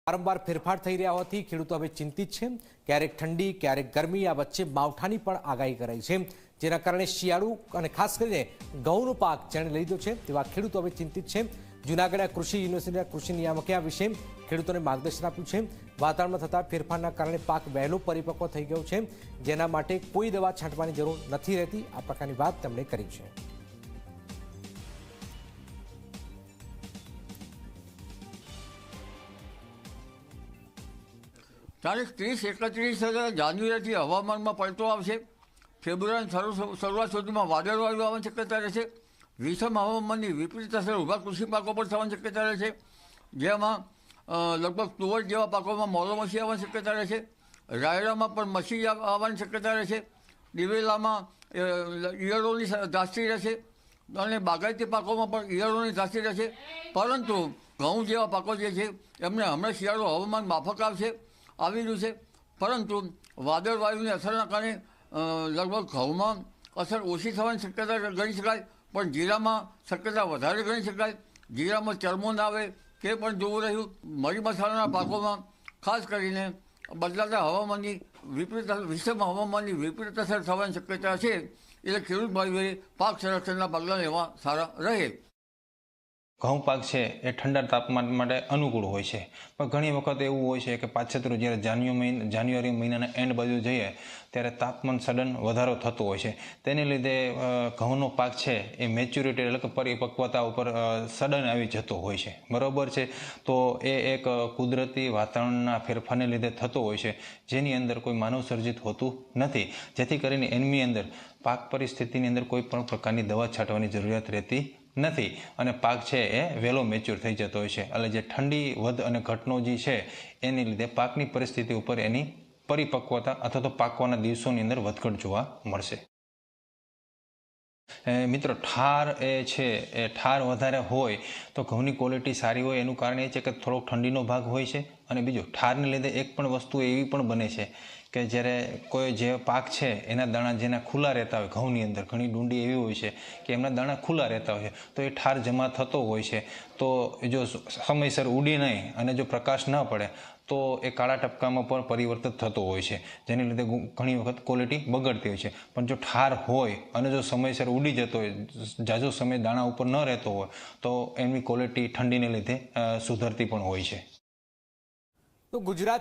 વારંવાર ફેરફાર થઈ રહ્યા હોવાથી ખેડૂતો હવે ચિંતિત છે। ક્યારેક ઠંડી ક્યારેક ગરમી, આ વચ્ચે માવઠાની પણ આગાહી કરાઈ છે, જેના કારણે શિયાળુ અને ખાસ કરીને ઘઉંનો પાક જેણે લઈ લીધો છે તેવા ખેડૂતો હવે ચિંતિત છે। જૂનાગઢ કૃષિ યુનિવર્સિટીના કૃષિ નિયામકે આ વિશે ખેડૂતોને માર્ગદર્શન આપ્યું છે। વાતાવરણમાં થતા ફેરફારના કારણે પાક વહેલો પરિપક્વ થઈ ગયો છે, જેના માટે કોઈ દવા છાંટવાની જરૂર નથી રહેતી, આ પ્રકારની વાત તેમણે કરી છે। તારીખ 30-31 જાન્યુઆરીથી હવામાનમાં પલટો આવશે। ફેબ્રુઆરીની શરૂઆત સુધીમાં વાદળવાયુ આવવાની શક્યતા રહેશે। વિષમ હવામાનની વિપરીત અસર ઊભા કૃષિ પાકો પર થવાની શક્યતા રહેશે, જેમાં લગભગ તુવર જેવા પાકોમાં મોલો મસી આવવાની શક્યતા રહેશે। રાયડામાં પણ મસી આવવાની શક્યતા રહેશે। દિવેલામાં ઈયળોની ધાસ્તી રહેશે અને બાગાયતી પાકોમાં પણ ઈયળોની ધાસ્તી રહેશે। પરંતુ ઘઉં જેવા પાકો જે છે એમને હમણાં શિયાળુ હવામાન માફક આવી રહ્યું છે, પરંતુ વાદળવાયુની અસરના કારણે લગભગ ઘઉંમાં અસર ઓછી થવાની શક્યતા ગણી શકાય, પણ જીરામાં શક્યતા વધારે ગણી શકાય। જીરામાં ચરમો ના આવે તે પણ જોવું રહ્યું। મરી મસાલાના પાકોમાં ખાસ કરીને બદલાતા હવામાનની વિષમ હવામાનની વિપરીત અસર થવાની શક્યતા છે, એટલે ખેડૂત ભાઈઓએ પાક સંરક્ષણના પગલાં લેવા સારા રહે। ઘઉં પાક છે એ ઠંડા તાપમાન માટે અનુકૂળ હોય છે, પણ ઘણી વખત એવું હોય છે કે પાછતરું જ્યારે જાન્યુઆરી મહિનાના એન્ડ બાજુ જઈએ ત્યારે તાપમાન સડન વધારો થતો હોય છે। તેને લીધે ઘઉંનો પાક છે એ મેચ્યુરિટી એટલે કે પરિપક્વતા ઉપર સડન આવી જતો હોય છે, બરાબર છે। તો એ એક કુદરતી વાતાવરણના ફેરફારને લીધે થતો હોય છે, જેની અંદર કોઈ માનવ સર્જિત હોતું નથી, જેથી કરીને એની અંદર પાક પરિસ્થિતિની અંદર કોઈ પણ પ્રકારની દવા છાંટવાની જરૂરિયાત રહેતી નથી અને પાક છે એ વહેલો મેચ્યોર થઈ જતો હોય છે। એટલે જે ઠંડી વધ અને ઘટનો જે છે એની લીધે પાકની પરિસ્થિતિ ઉપર એની પરિપક્વતા અથવા તો પાકવાના દિવસોની અંદર વધઘટ જોવા મળશે। મિત્રો, ઠાર એ છે એ ઠાર વધારે હોય તો ઘઉંની ક્વોલિટી સારી હોય, એનું કારણ એ છે કે થોડોક ઠંડીનો ભાગ હોય છે, અને બીજું ઠારને લીધે એક પણ વસ્તુ એવી પણ બને છે કે જ્યારે કોઈ જે પાક છે એના દાણા જેના ખુલ્લા રહેતા હોય, ઘઉંની અંદર ઘણી ડુંડી એવી હોય છે કે એમના દાણા ખુલ્લા રહેતા હોય છે, તો એ ઠાર જમા થતો હોય છે, તો જો સમયસર ઉડી નહીં અને જો પ્રકાશ ન પડે તો એ કાળા ટપકામાં પણ પરિવર્તિત થતો હોય છે, જેને લીધે ઘણી વખત ક્વોલિટી બગડતી હોય છે। પણ જો ઠાર હોય અને જો સમયસર ઉડી જતો હોય, ઝાઝો સમય દાણા ઉપર ન રહેતો હોય, તો એની ક્વોલિટી ઠંડીને લીધે સુધરતી પણ હોય છે। તો ગુજરાત